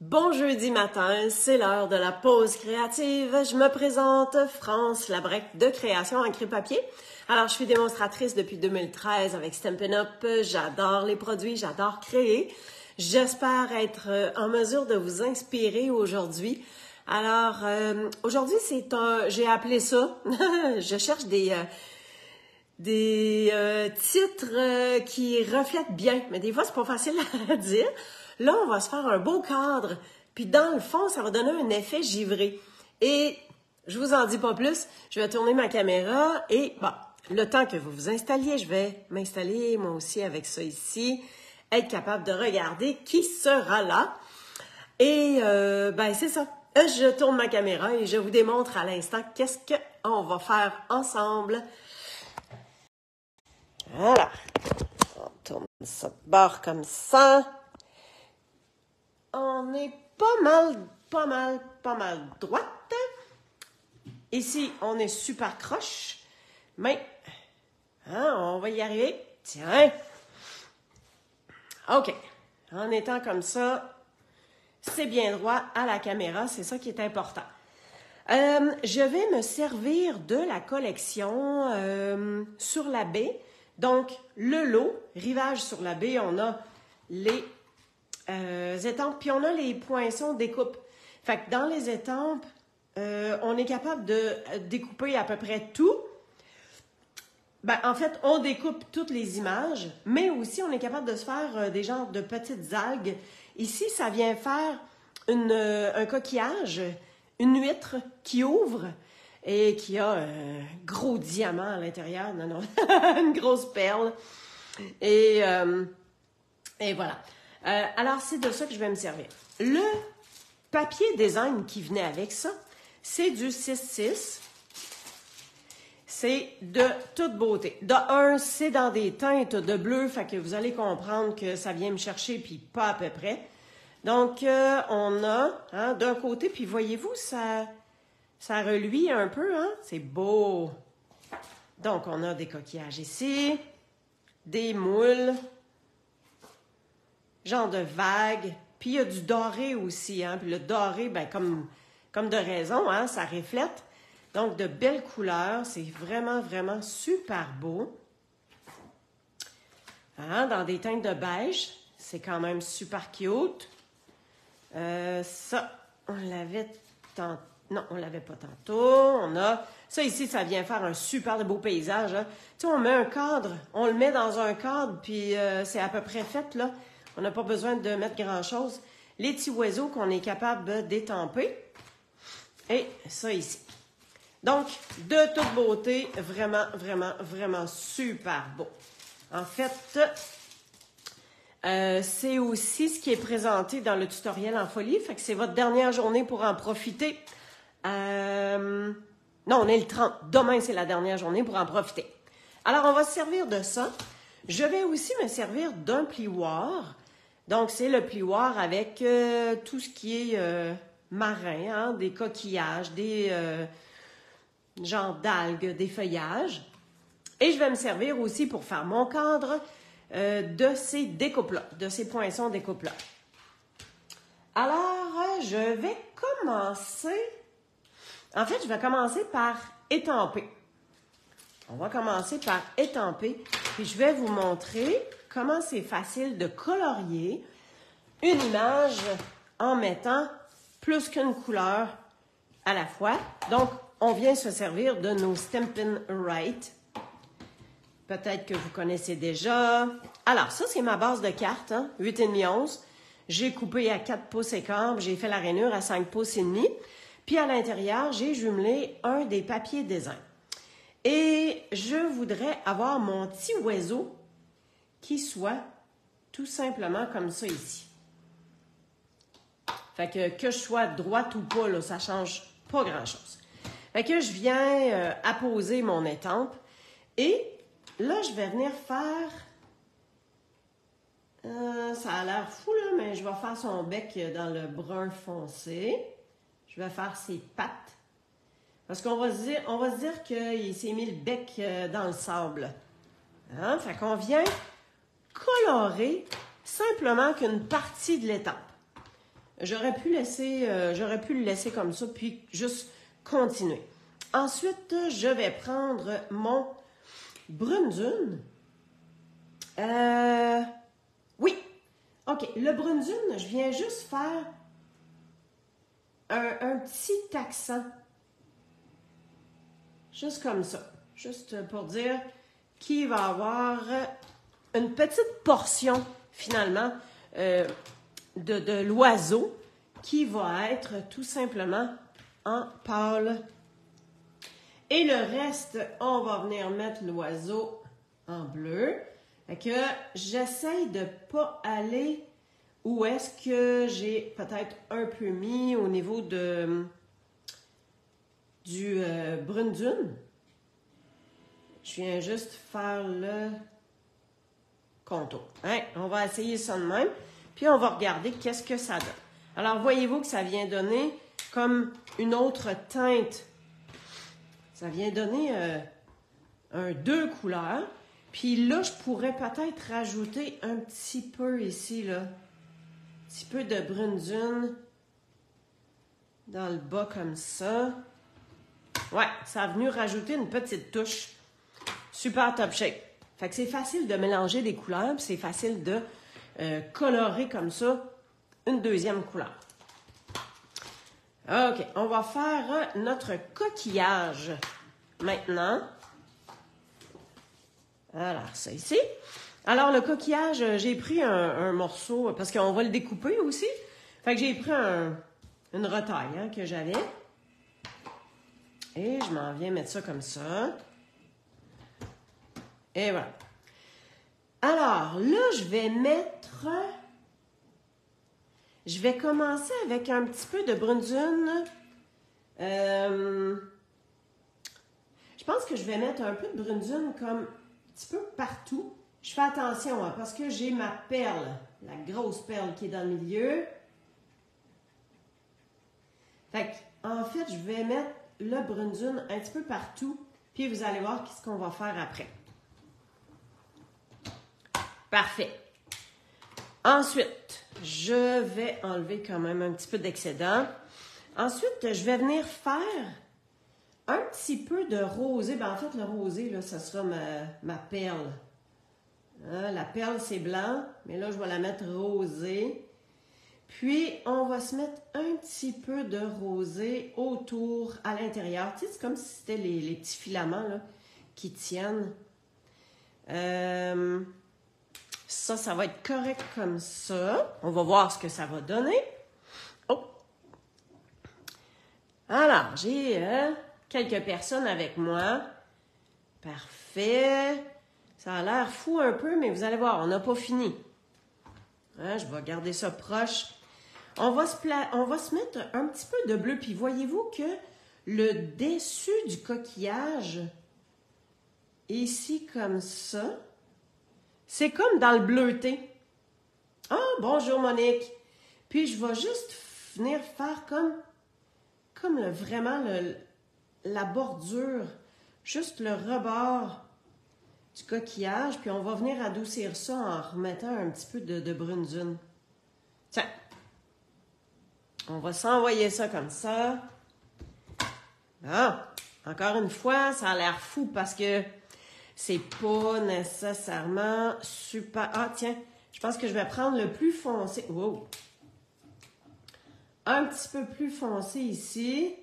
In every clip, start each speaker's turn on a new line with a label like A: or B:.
A: Bon jeudi matin, c'est l'heure de la pause créative. Je me présente, France Labrec de Création Encre Papier. Alors, je suis démonstratrice depuis 2013 avec Stampin' Up. J'adore les produits, j'adore créer. J'espère être en mesure de vous inspirer aujourd'hui. Alors, aujourd'hui, j'ai appelé ça, je cherche des titres qui reflètent bien, mais des fois, c'est pas facile à dire. Là, on va se faire un beau cadre, puis dans le fond, ça va donner un effet givré. Et je vous en dis pas plus, je vais tourner ma caméra et le temps que vous vous installiez, je vais m'installer moi aussi avec ça ici, être capable de regarder qui sera là. Et c'est ça, je tourne ma caméra et je vous démontre à l'instant qu'est-ce qu'on va faire ensemble. Voilà, on tourne ça de bord comme ça. On est pas mal droite. Ici, on est super croche. Mais, on va y arriver. Tiens. OK. En étant comme ça, c'est bien droit à la caméra. C'est ça qui est important. Je vais me servir de la collection sur la baie. Donc, le lot, rivage sur la baie, on a les étampes, puis on a les poinçons découpe. Fait que dans les étampes, on est capable de découper à peu près tout. En fait, on découpe toutes les images, mais aussi on est capable de se faire des genres de petites algues. Ici, ça vient faire un coquillage, une huître qui ouvre et qui a un gros diamant à l'intérieur. Non, une grosse perle. Et voilà. Alors, c'est de ça que je vais me servir. Le papier design qui venait avec ça, c'est du 6-6. C'est de toute beauté. De un, c'est dans des teintes de bleu, fait que vous allez comprendre que ça vient me chercher, puis pas à peu près. Donc, on a d'un côté, puis voyez-vous, ça reluit un peu, c'est beau. Donc, on a des coquillages ici, des moules, genre de vagues, puis il y a du doré aussi, puis le doré, comme de raison, ça reflète. Donc, de belles couleurs, c'est vraiment, vraiment super beau. Dans des teintes de beige, c'est quand même super cute. Ça, on l'avait tantôt. Non, on l'avait pas tantôt. On a ça ici, ça vient faire un super beau paysage. Tu sais, on met un cadre, on le met dans un cadre, puis c'est à peu près fait, là. On n'a pas besoin de mettre grand-chose. Les petits oiseaux qu'on est capable d'étamper. Et ça ici. Donc, de toute beauté, vraiment, vraiment, vraiment super beau. En fait, c'est aussi ce qui est présenté dans le tutoriel en folie. Fait que c'est votre dernière journée pour en profiter. Non, on est le 30. Demain, c'est la dernière journée pour en profiter. Alors, on va se servir de ça. Je vais aussi me servir d'un plioir. Donc, c'est le plioir avec tout ce qui est marin, des coquillages, des genres d'algues, des feuillages. Et je vais me servir aussi pour faire mon cadre de ces découpes-là, de ces poinçons découpes-là. Alors, je vais commencer... En fait, je vais commencer par étamper. On va commencer par étamper, puis je vais vous montrer comment c'est facile de colorier une image en mettant plus qu'une couleur à la fois. Donc, on vient se servir de nos Stampin' Right. Peut-être que vous connaissez déjà. Alors, ça, c'est ma base de cartes, 8,5 onces. J'ai coupé à 4 pouces et quart, j'ai fait la rainure à 5 pouces et demi. Puis à l'intérieur, j'ai jumelé un des papiers design. Et je voudrais avoir mon petit oiseau qui soit tout simplement comme ça ici. Fait que je sois droite ou pas, là, ça change pas grand-chose. Fait que je viens apposer mon étampe. Et là, je vais venir faire... ça a l'air fou, là, mais je vais faire son bec dans le brun foncé. Je vais faire ses pattes. Parce qu'on va se dire qu'il s'est mis le bec dans le sable. Fait qu'on vient colorer simplement qu'une partie de l'étampe. j'aurais pu le laisser comme ça, puis juste continuer. Ensuite, je vais prendre mon brune dune. Oui, OK. Le brune dune, je viens juste faire un petit accent. Juste comme ça. Juste pour dire qu'il va avoir une petite portion, finalement, de l'oiseau qui va être tout simplement en pâle. Et le reste, on va venir mettre l'oiseau en bleu. Fait que j'essaye de ne pas aller où est-ce que j'ai peut-être un peu mis au niveau du brune dune. Je viens juste faire le contour. Hein? On va essayer ça de même. Puis on va regarder qu'est-ce que ça donne. Alors voyez-vous que ça vient donner comme une autre teinte. Ça vient donner deux couleurs. Puis là, je pourrais peut-être rajouter un petit peu ici, là. Un petit peu de brune dune dans le bas comme ça. Ouais, ça a venu rajouter une petite touche. Super top shape. Fait que c'est facile de mélanger des couleurs, puis c'est facile de colorer comme ça une deuxième couleur. OK, on va faire notre coquillage maintenant. Alors, ça ici. Alors, le coquillage, j'ai pris un morceau, parce qu'on va le découper aussi. Fait que j'ai pris une retaille que j'avais. Et je m'en viens mettre ça comme ça. Et voilà. Alors, là, je vais commencer avec un petit peu de brune dune. Je pense que je vais mettre un peu de brune dune comme un petit peu partout. Je fais attention parce que j'ai ma perle, la grosse perle qui est dans le milieu. Fait en fait, je vais mettre le brune dune un petit peu partout. Puis vous allez voir ce qu'on va faire après. Parfait. Ensuite, je vais enlever quand même un petit peu d'excédent. Ensuite, je vais venir faire un petit peu de rosé. Ben, en fait, le rosé, là, ça sera ma perle. Hein, la perle, c'est blanc, mais là, je vais la mettre rosée. Puis, on va se mettre un petit peu de rosé autour, à l'intérieur. Tu sais, c'est comme si c'était les petits filaments là, qui tiennent. Ça va être correct comme ça. On va voir ce que ça va donner. Oh! Alors, j'ai quelques personnes avec moi. Parfait. Ça a l'air fou un peu, mais vous allez voir, on n'a pas fini. Hein, je vais garder ça proche. On va se mettre un petit peu de bleu. Puis voyez-vous que le dessus du coquillage, ici comme ça, c'est comme dans le bleuté. Ah, bonjour Monique. Puis je vais juste venir faire comme vraiment la bordure, juste le rebord du coquillage. Puis on va venir adoucir ça en remettant un petit peu de brune dune. Tiens. On va s'envoyer ça comme ça. Ah, encore une fois, ça a l'air fou parce que c'est pas nécessairement super... Ah, tiens, je pense que je vais prendre le plus foncé. Wow! Un petit peu plus foncé ici.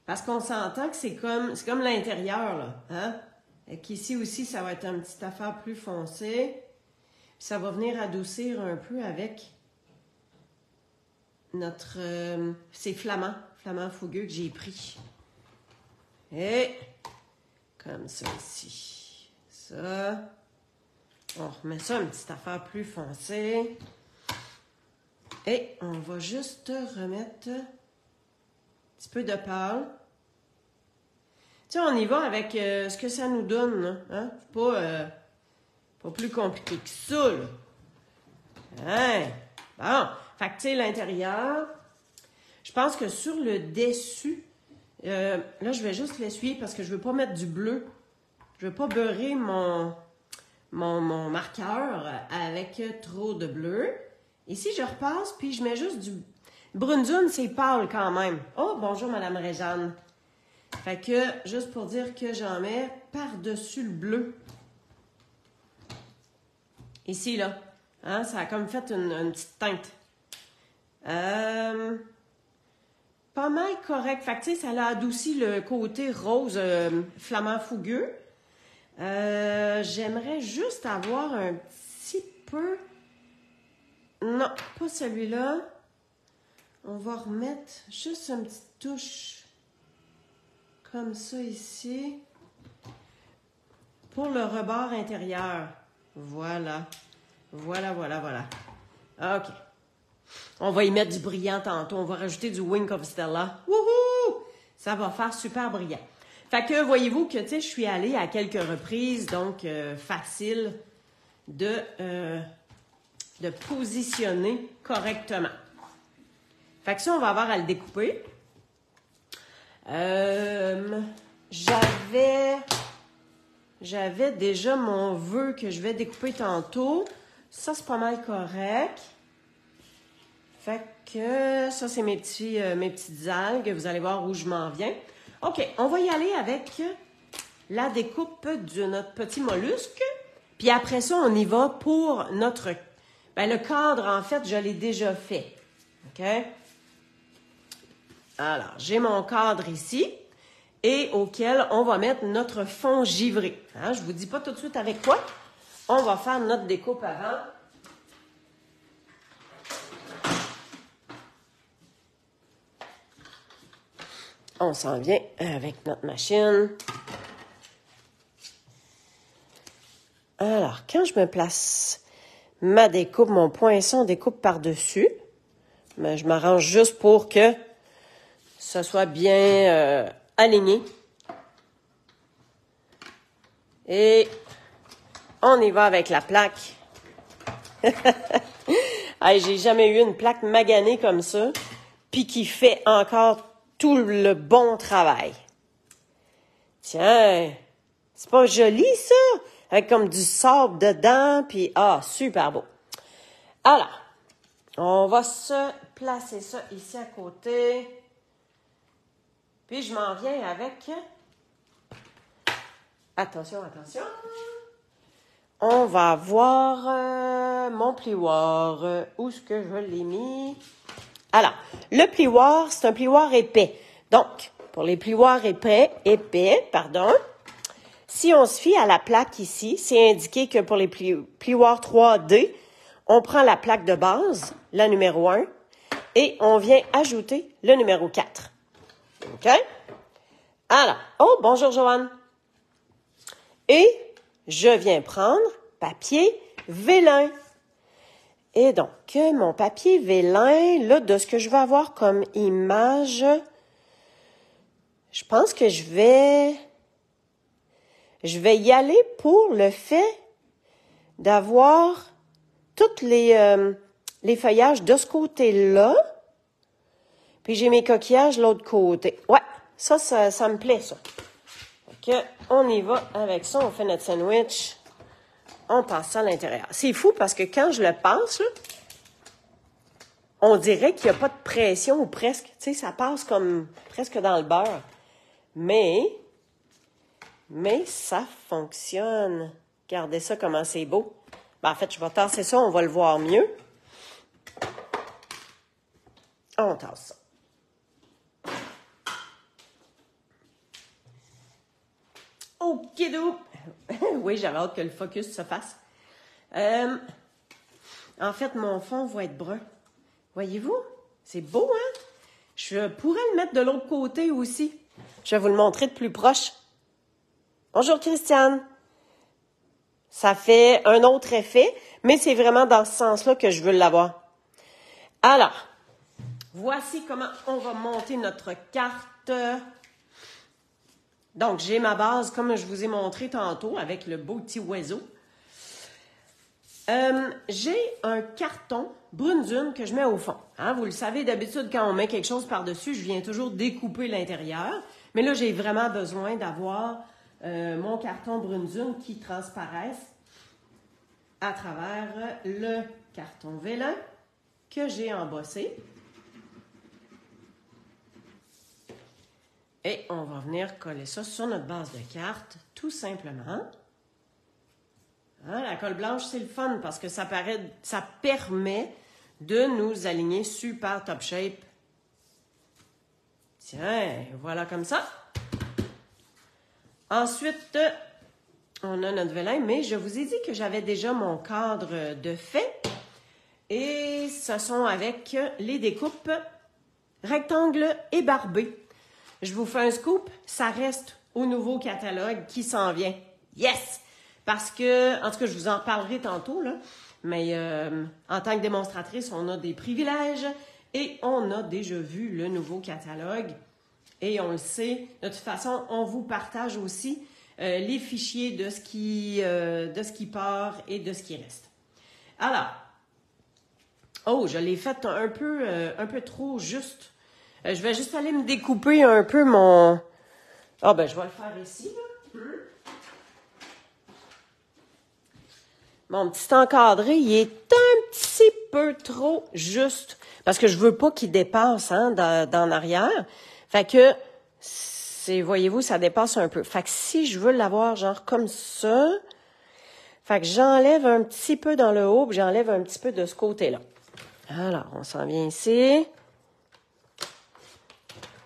A: Parce qu'on s'entend que c'est comme l'intérieur, là. Hein? Et qu'ici aussi, ça va être un petit affaire plus foncé. Puis ça va venir adoucir un peu avec ces flamants fougueux que j'ai pris. Et comme ça ici. Ça. On remet ça, une petite affaire plus foncée. Et on va juste remettre un petit peu de pâle. Tu sais, on y va avec ce que ça nous donne. Hein? Pas plus compliqué que ça. Là. Hein? Bon. Fait que, tu sais, l'intérieur, je pense que sur le dessus, là, je vais juste l'essuyer parce que je ne veux pas mettre du bleu. Je ne veux pas beurrer mon marqueur avec trop de bleu. Ici, je repasse, puis je mets juste du Brune-Dune, c'est pâle quand même. Oh, bonjour, Madame Réjeanne. Fait que, juste pour dire que j'en mets par-dessus le bleu. Ici, là. Hein, ça a comme fait une petite teinte. Pas mal correct. Fait que, tu sais, ça a adouci le côté rose flamand fougueux. J'aimerais juste avoir un petit peu... Non, pas celui-là. On va remettre juste une petite touche comme ça ici pour le rebord intérieur. Voilà. Voilà, voilà, voilà. OK. On va y mettre du brillant tantôt. On va rajouter du Wink of Stella. Wouhou! Ça va faire super brillant. Fait que, voyez-vous que, tu sais, je suis allée à quelques reprises, donc facile de positionner correctement. Fait que ça, on va avoir à le découper. J'avais déjà mon vœu que je vais découper tantôt. Ça, c'est pas mal correct. Fait que ça, c'est mes petites algues. Vous allez voir où je m'en viens. OK, on va y aller avec la découpe de notre petit mollusque. Puis après ça, on y va pour notre... Ben, le cadre, en fait, je l'ai déjà fait. OK? Alors, j'ai mon cadre ici et auquel on va mettre notre fond givré. Hein? Je ne vous dis pas tout de suite avec quoi. On va faire notre découpe avant. On s'en vient avec notre machine. Alors, quand je me place ma découpe, mon poinçon découpe par-dessus, mais je m'arrange juste pour que ça soit bien aligné. Et on y va avec la plaque. Hey, j'ai jamais eu une plaque maganée comme ça, puis qui fait encore tout le bon travail. Tiens, c'est pas joli ça? Avec comme du sable dedans, puis super beau. Alors, on va se placer ça ici à côté. Puis je m'en viens avec... Attention, attention. On va avoir mon plioir. Où est-ce que je l'ai mis? Alors, le plioir, c'est un plioir épais. Donc, pour les plioirs épais, si on se fie à la plaque ici, c'est indiqué que pour les plioirs 3D, on prend la plaque de base, la numéro 1, et on vient ajouter le numéro 4. OK? Alors, bonjour Joanne. Et je viens prendre papier vélin. Et donc, mon papier vélin, là, de ce que je vais avoir comme image, je pense que je vais y aller pour le fait d'avoir tous les feuillages de ce côté-là. Puis j'ai mes coquillages de l'autre côté. Ouais, ça me plaît, ça. OK, on y va avec ça, on fait notre sandwich. On passe ça à l'intérieur. C'est fou parce que quand je le passe, là, on dirait qu'il n'y a pas de pression ou presque. Tu sais, ça passe comme presque dans le beurre. Mais ça fonctionne. Regardez ça, comment c'est beau. Ben, en fait, je vais tasser ça, on va le voir mieux. On tasse ça. Okidou! Oui, j'avais hâte que le focus se fasse. En fait, mon fond va être brun. Voyez-vous? C'est beau, hein? Je pourrais le mettre de l'autre côté aussi. Je vais vous le montrer de plus proche. Bonjour, Christiane. Ça fait un autre effet, mais c'est vraiment dans ce sens-là que je veux l'avoir. Alors, voici comment on va monter notre carte. Donc, j'ai ma base, comme je vous ai montré tantôt, avec le beau petit oiseau. J'ai un carton Brune-Dune que je mets au fond. Hein? Vous le savez, d'habitude, quand on met quelque chose par-dessus, je viens toujours découper l'intérieur. Mais là, j'ai vraiment besoin d'avoir mon carton Brune-Dune qui transparaisse à travers le carton vélin. que j'ai embossé. Et on va venir coller ça sur notre base de carte, tout simplement. Hein, la colle blanche, c'est le fun parce que ça permet de nous aligner super top shape. Tiens, voilà comme ça. Ensuite, on a notre vélin, mais je vous ai dit que j'avais déjà mon cadre de fait. Et ce sont avec les découpes rectangles et barbés. Je vous fais un scoop, ça reste au nouveau catalogue qui s'en vient. Yes! Parce que, en tout cas, je vous en parlerai tantôt, là, mais en tant que démonstratrice, on a des privilèges et on a déjà vu le nouveau catalogue. Et on le sait, de toute façon, on vous partage aussi les fichiers de ce qui part et de ce qui reste. Alors, oh, je l'ai fait un peu trop juste. Je vais juste aller me découper un peu mon... Ah, ben, je vais le faire ici, là. Mon petit encadré, il est un petit peu trop juste. Parce que je veux pas qu'il dépasse, hein, dans l'arrière. Fait que, voyez-vous, ça dépasse un peu. Fait que si je veux l'avoir, genre, comme ça, fait que j'enlève un petit peu dans le haut, puis j'enlève un petit peu de ce côté-là. Alors, on s'en vient ici.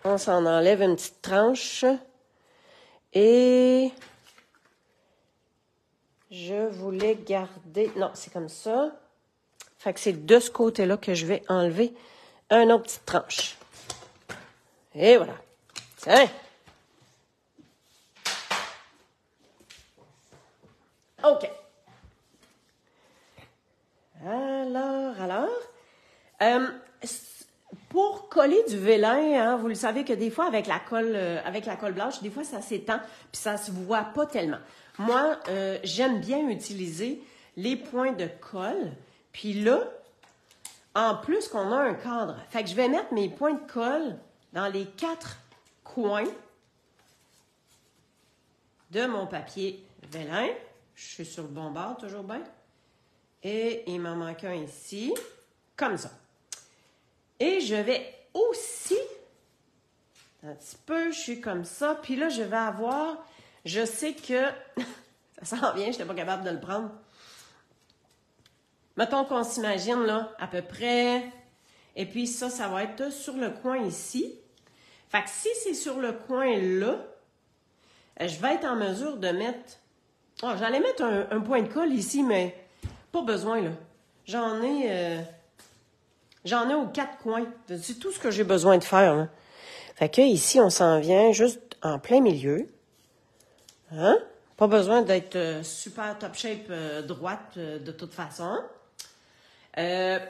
A: On s'en enlève une petite tranche. Et je voulais garder... Non, c'est comme ça. Fait que c'est de ce côté-là que je vais enlever une autre petite tranche. Et voilà. Tiens. OK. Alors... pour coller du vélin, hein, vous le savez que des fois, avec la colle blanche, des fois, ça s'étend, puis ça se voit pas tellement. Moi, j'aime bien utiliser les points de colle, puis là, en plus qu'on a un cadre. Fait que je vais mettre mes points de colle dans les 4 coins de mon papier vélin. Je suis sur le bon bord, toujours bien. Et il m'en manque un ici, comme ça. Et je vais aussi, un petit peu, je suis comme ça. Puis là, je vais avoir, je sais que, ça s'en vient, je n'étais pas capable de le prendre. Mettons qu'on s'imagine, là, à peu près. Et puis ça, ça va être sur le coin ici. Fait que si c'est sur le coin là, je vais être en mesure de mettre... Oh, j'allais mettre un point de colle ici, mais pas besoin, là. J'en ai aux 4 coins. C'est tout ce que j'ai besoin de faire, là. Fait que ici, on s'en vient juste en plein milieu. Hein? Pas besoin d'être super top shape droite de toute façon.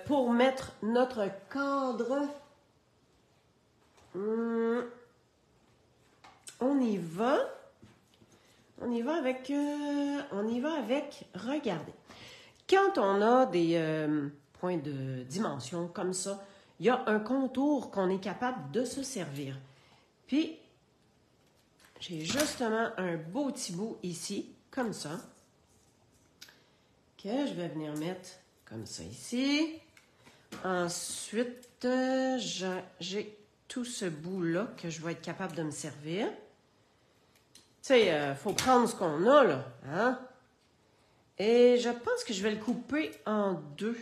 A: Pour mettre notre cadre, on y va avec, regardez, quand on a des points de dimension comme ça, il y a un contour qu'on est capable de se servir. Puis, j'ai justement un beau petit bout ici, comme ça, que je vais venir mettre comme ça ici. Ensuite, j'ai tout ce bout-là que je vais être capable de me servir. Tu sais, faut prendre ce qu'on a, là. Hein? Et je pense que je vais le couper en 2.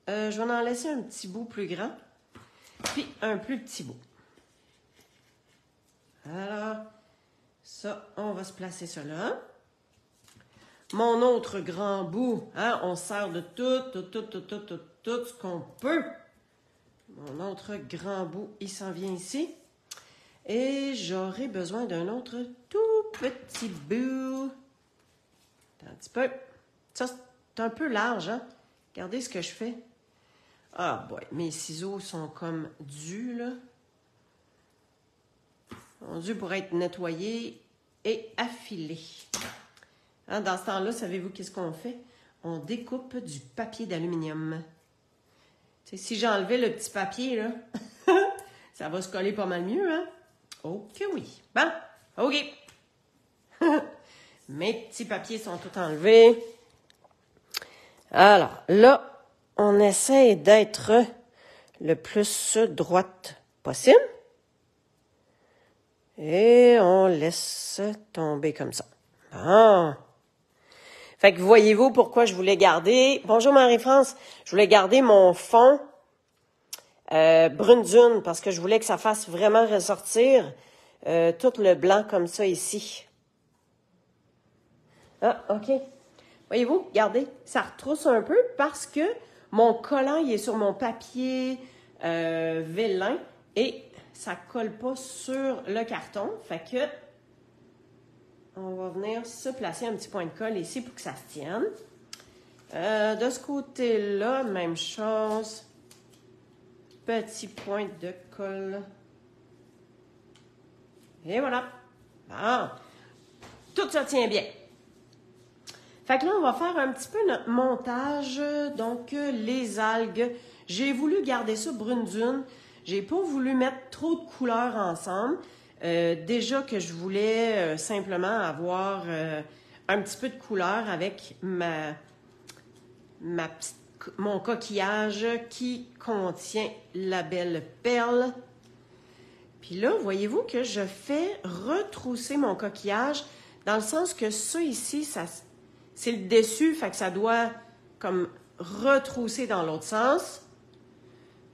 A: Je vais en laisser un petit bout plus grand, puis un plus petit bout. Alors, ça, on va se placer ça là. Mon autre grand bout, hein, on sert de tout ce qu'on peut. Mon autre grand bout, il s'en vient ici. Et j'aurai besoin d'un autre tout petit bout. Un petit peu. Ça, c'est un peu large, hein? Regardez ce que je fais. Ah, boy, mes ciseaux sont comme dus, là. Ils sont dus pour être nettoyés et affilés. Hein, dans ce temps-là, savez-vous qu'est-ce qu'on fait? On découpe du papier d'aluminium. Si j'enlevais le petit papier, là, ça va se coller pas mal mieux, hein? Ok, oui. Bon, ok. Mes petits papiers sont tous enlevés. Alors, là, on essaie d'être le plus droite possible. Et on laisse tomber comme ça. Bon. Fait que voyez-vous pourquoi je voulais garder... Bonjour Marie-France. Je voulais garder mon fond brune dune parce que je voulais que ça fasse vraiment ressortir tout le blanc comme ça ici. Ah, OK. Voyez-vous, regardez, ça retrousse un peu parce que mon collant, il est sur mon papier vélin et ça colle pas sur le carton. Fait que on va venir se placer un petit point de colle ici pour que ça se tienne. De ce côté-là, même chose. Petit point de colle. Et voilà. Bon. Tout ça tient bien. Fait que là, on va faire un petit peu notre montage. Donc, les algues. J'ai voulu garder ça brune dune. J'ai pas voulu mettre trop de couleurs ensemble. Déjà que je voulais simplement avoir un petit peu de couleur avec mon coquillage qui contient la belle perle. Puis là, voyez-vous que je fais retrousser mon coquillage dans le sens que ça ici, c'est le dessus, fait que ça doit comme retrousser dans l'autre sens.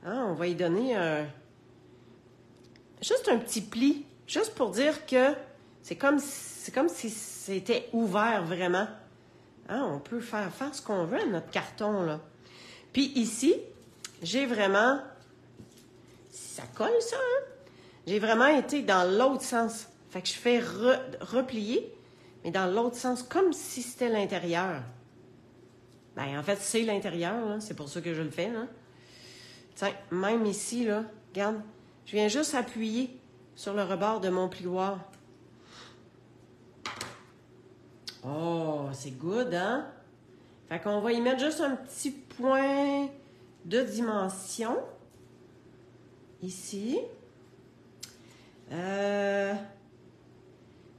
A: Hein, on va y donner juste un petit pli, juste pour dire que c'est comme si c'était ouvert vraiment. Hein, on peut faire ce qu'on veut à notre carton, là. Puis ici, j'ai vraiment... Ça colle, ça, hein? J'ai vraiment été dans l'autre sens. Fait que je fais replier, mais dans l'autre sens, comme si c'était l'intérieur. Ben, en fait, c'est l'intérieur, là. C'est pour ça que je le fais, là. Tiens, même ici, là, regarde, je viens juste appuyer sur le rebord de mon plioir. Oh, c'est good, hein? Fait qu'on va y mettre juste un petit point de dimension. Ici.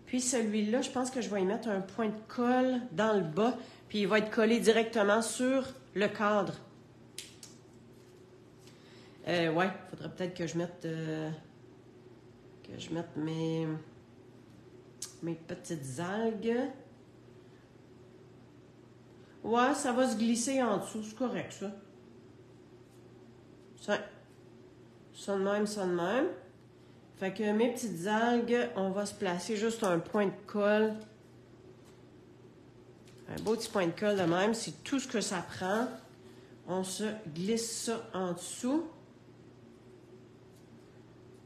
A: Puis celui-là, je pense que je vais y mettre un point de colle dans le bas. Puis il va être collé directement sur le cadre. Ouais, il faudrait peut-être que je mette mes petites algues. Ouais, ça va se glisser en dessous, c'est correct ça. Ça de même, ça de même. Fait que mes petites algues, on va se placer juste un point de colle. Un beau petit point de colle de même, c'est tout ce que ça prend. On se glisse ça en dessous.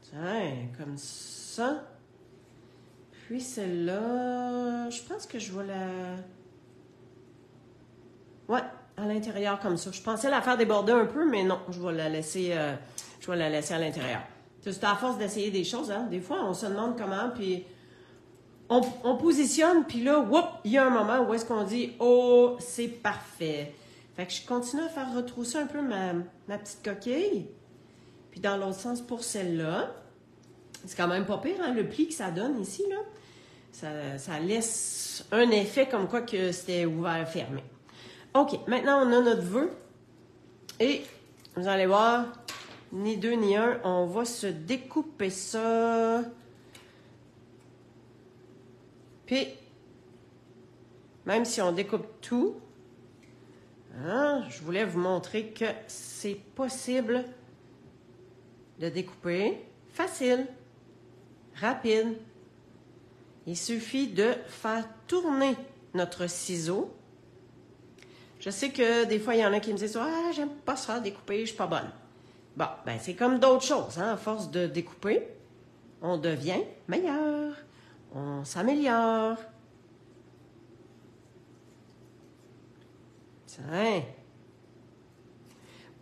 A: Tiens, comme ça. Puis celle-là, je pense que je vais la... Ouais, à l'intérieur comme ça. Je pensais la faire déborder un peu, mais non, je vais la laisser à l'intérieur. C'est à force d'essayer des choses, hein. Des fois, on se demande comment, puis on positionne, puis là, whoop, il y a un moment où est-ce qu'on dit « Oh, c'est parfait ». Fait que je continue à faire retrousser un peu ma petite coquille. Puis dans l'autre sens, pour celle-là, c'est quand même pas pire, hein, le pli que ça donne ici, là. Ça laisse un effet comme quoi que c'était ouvert, fermé. OK, maintenant, on a notre vœu. Et vous allez voir, ni deux ni un, on va se découper ça. Puis, même si on découpe tout, hein, je voulais vous montrer que c'est possible de découper. Facile, rapide. Il suffit de faire tourner notre ciseau. Je sais que des fois, il y en a qui me disent « Ah, j'aime pas ça, découper, je suis pas bonne. » Bon, ben c'est comme d'autres choses, hein. À force de découper, on devient meilleur, on s'améliore. Tiens.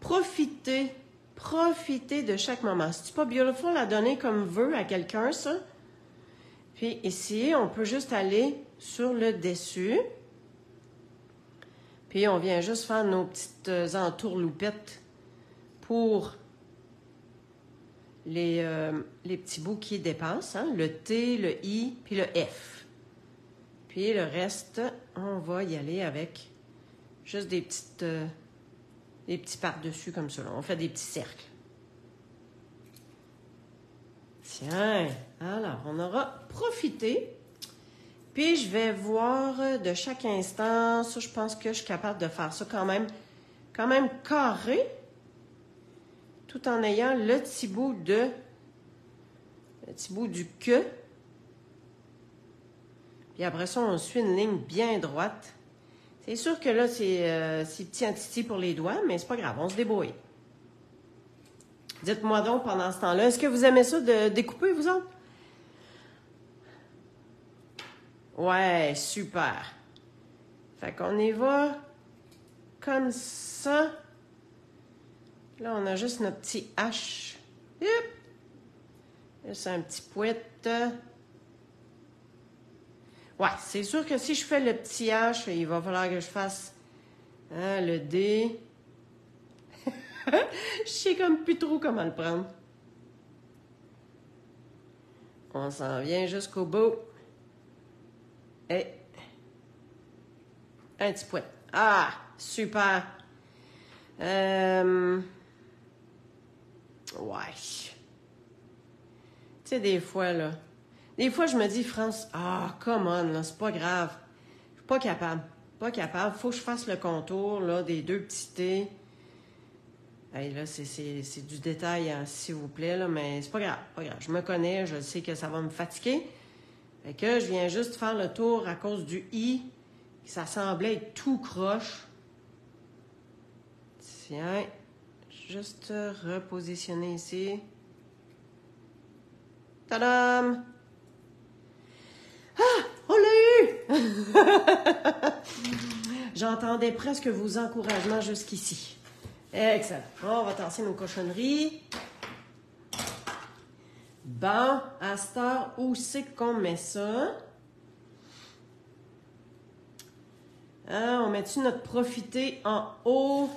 A: Profitez de chaque moment. C'est pas beautiful à donner comme vœu à quelqu'un, ça? Puis ici, on peut juste aller sur le dessus. Puis on vient juste faire nos petites entourloupettes pour les petits bouts qui dépassent, hein? Le T, le I, puis le F. Puis le reste, on va y aller avec juste des petits par-dessus comme ça. Là. On fait des petits cercles. Tiens, alors, on aura profité. Puis, je vais voir de chaque instant. Ça, je pense que je suis capable de faire ça quand même carré. Tout en ayant le petit bout du queue. Puis après ça, on suit une ligne bien droite. C'est sûr que là, c'est petit en titi pour les doigts, mais c'est pas grave, on se débrouille. Dites-moi donc pendant ce temps-là, est-ce que vous aimez ça de découper, vous autres? Ouais, super. Fait qu'on y va comme ça. Là, on a juste notre petit hache. Juste un petit pouette. Ouais, c'est sûr que si je fais le petit H, il va falloir que je fasse le D. Je sais comme plus trop comment le prendre. On s'en vient jusqu'au bout. Et un petit pouet. Ah, super. Ouais. Tu sais, des fois, je me dis, France, come on, là, c'est pas grave. Je suis pas capable. Pas capable. Faut que je fasse le contour, là, des deux petits T. Hey, là, c'est du détail, hein, s'il vous plaît, là, mais c'est pas grave, pas grave. Je me connais, je sais que ça va me fatiguer. Fait que je viens juste faire le tour à cause du I. Ça semblait être tout croche. Tiens, juste repositionner ici. Tadam! Ah! On l'a eu! J'entendais presque vos encouragements jusqu'ici. Excellent. On va tasser nos cochonneries. Bon, à cette heure, où c'est qu'on met ça? Hein, on met-tu notre profiter en haut,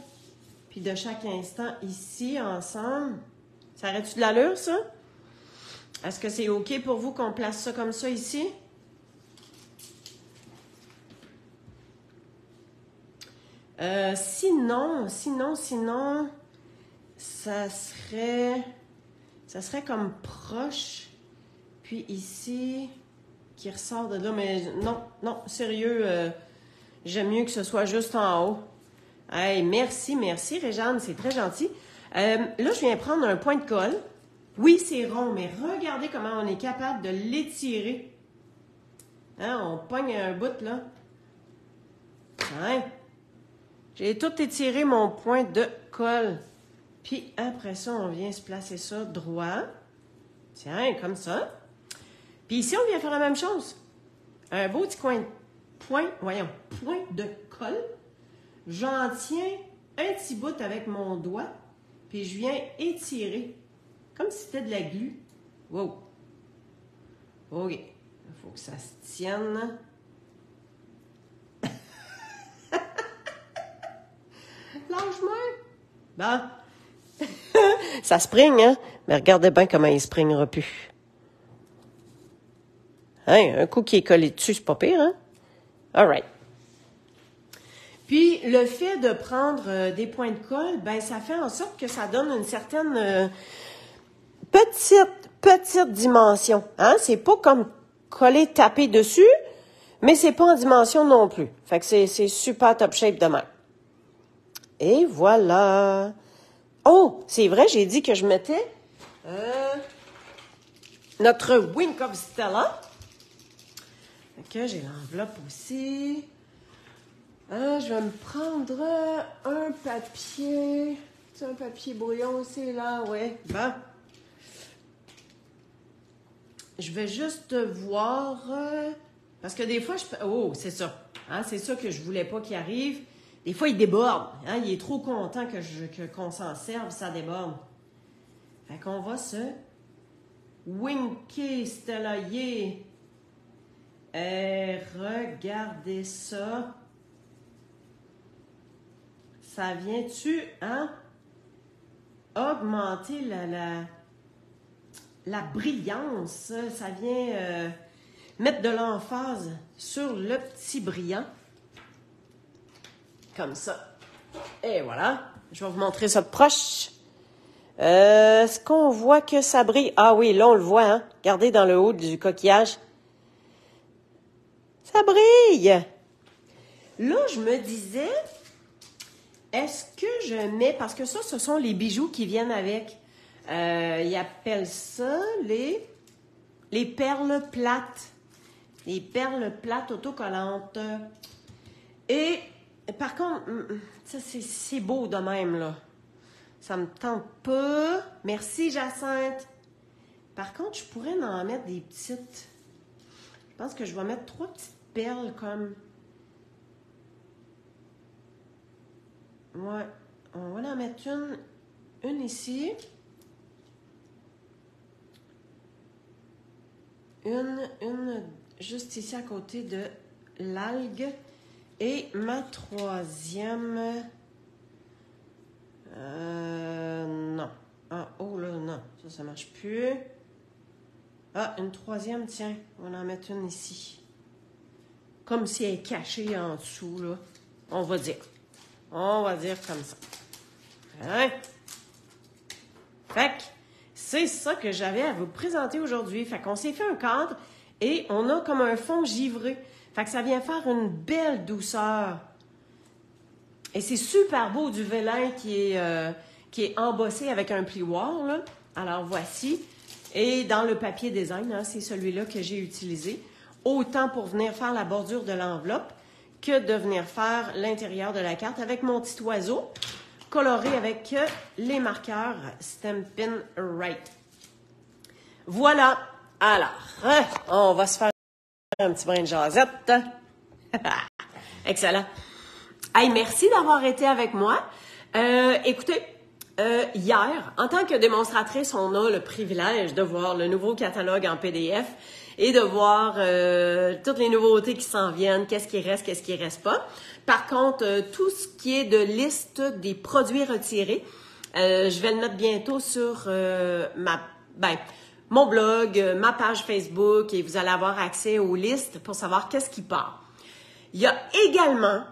A: puis de chaque instant ici, ensemble? Ça aurait-tu de l'allure, ça? Est-ce que c'est OK pour vous qu'on place ça comme ça ici? Sinon, ça serait comme proche, puis ici, qui ressort de là, mais non, sérieux, j'aime mieux que ce soit juste en haut. Hey, merci, Réjeanne, c'est très gentil. Là, je viens prendre un point de colle. Oui, c'est rond, mais regardez comment on est capable de l'étirer. Hein, on pogne un bout, là. Hein? J'ai tout étiré mon point de colle. Puis après ça, on vient se placer ça droit. Tiens, comme ça. Puis ici, on vient faire la même chose. Un beau petit point de colle. J'en tiens un petit bout avec mon doigt. Puis je viens étirer. Comme si c'était de la glu. Wow. OK. Il faut que ça se tienne. Lâche-moi. Bon. Ça spring, hein? Mais regardez bien comment il springera plus. Hein? Un coup qui est collé dessus, c'est pas pire, hein? All right. Puis, le fait de prendre des points de colle, ben ça fait en sorte que ça donne une certaine petite dimension. Hein? C'est pas comme coller, taper dessus, mais c'est pas en dimension non plus. Fait que c'est super top shape de même. Et voilà. Oh, c'est vrai, j'ai dit que je mettais notre Wink of Stella. Fait que j'ai l'enveloppe aussi. Je vais me prendre un papier. C'est un papier brouillon aussi, là, ouais. Bon. Je vais juste voir. Parce que des fois, oh, c'est ça. Hein, c'est ça que je voulais pas qu'il arrive. Des fois, il déborde. Hein, il est trop content qu'on s'en serve, ça déborde. Fait qu'on va se winker, Stella. Yeah. Regardez ça. Ça vient-tu, hein, augmenter la brillance? Ça vient mettre de l'emphase sur le petit brillant. Comme ça. Et voilà. Je vais vous montrer ça de proche. Est-ce qu'on voit que ça brille? Ah oui, là, on le voit, hein? Regardez dans le haut du coquillage. Ça brille! Là, je me disais, est-ce que je mets... Parce que ça, ce sont les bijoux qui viennent avec. Ils appellent ça les perles plates. Les perles plates autocollantes. Et, par contre, ça, c'est beau de même, là. Ça me tente pas. Merci, Jacinthe. Par contre, je pourrais en mettre des petites. Je pense que je vais mettre 3 petites perles comme... Ouais. On va en mettre une ici. Une juste ici à côté de l'algue. Et ma troisième... non. Ah, oh là, non. Ça marche plus. Ah, une troisième, tiens. On va en mettre une ici. Comme si elle est cachée en dessous, là. On va dire. On va dire comme ça. Hein? Fait que c'est ça que j'avais à vous présenter aujourd'hui. Fait qu'on s'est fait un cadre et on a comme un fond givré. Fait que ça vient faire une belle douceur. Et c'est super beau du vélin qui est embossé avec un plioir, là. Alors, voici. Et dans le papier design, hein, c'est celui-là que j'ai utilisé. Autant pour venir faire la bordure de l'enveloppe que de venir faire l'intérieur de la carte avec mon petit oiseau coloré avec les marqueurs Stampin' Right. Voilà. Alors, on va se faire un petit brin de jasette. Excellent. Hey, merci d'avoir été avec moi. Écoutez, hier, en tant que démonstratrice, on a le privilège de voir le nouveau catalogue en PDF et de voir toutes les nouveautés qui s'en viennent, qu'est-ce qui reste pas. Par contre, tout ce qui est de liste des produits retirés, je vais le mettre bientôt sur mon blog, ma page Facebook, et vous allez avoir accès aux listes pour savoir qu'est-ce qui part. Il y a également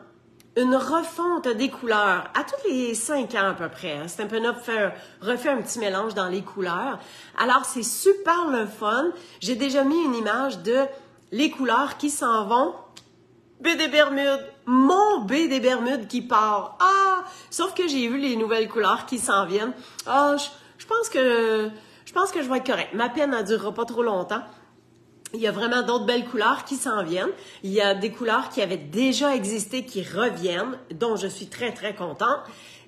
A: une refonte des couleurs à tous les 5 ans à peu près. Stampin' Up refait un petit mélange dans les couleurs. Alors, c'est super le fun. J'ai déjà mis une image de les couleurs qui s'en vont. B des Bermudes, mon B des Bermudes qui part. Ah! Sauf que j'ai vu les nouvelles couleurs qui s'en viennent. Ah, je pense que je vais être correcte. Ma peine ne durera pas trop longtemps. Il y a vraiment d'autres belles couleurs qui s'en viennent. Il y a des couleurs qui avaient déjà existé qui reviennent, dont je suis très, très contente.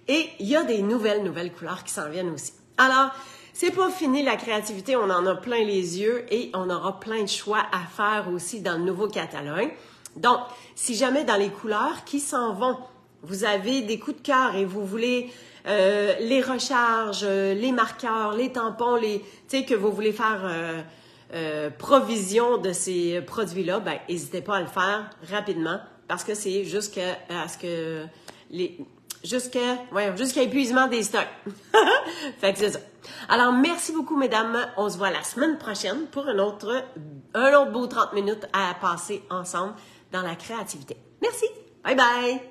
A: Et il y a des nouvelles couleurs qui s'en viennent aussi. Alors, c'est pas fini la créativité, on en a plein les yeux et on aura plein de choix à faire aussi dans le nouveau catalogue. Donc, si jamais dans les couleurs qui s'en vont, vous avez des coups de cœur et vous voulez les recharges, les marqueurs, les tampons, tu sais, que vous voulez faire provision de ces produits-là, ben, n'hésitez pas à le faire rapidement parce que c'est jusqu'à épuisement des stocks. Fait que c'est ça. Alors, merci beaucoup, mesdames. On se voit la semaine prochaine pour un autre beau 30 minutes à passer ensemble dans la créativité. Merci. Bye bye.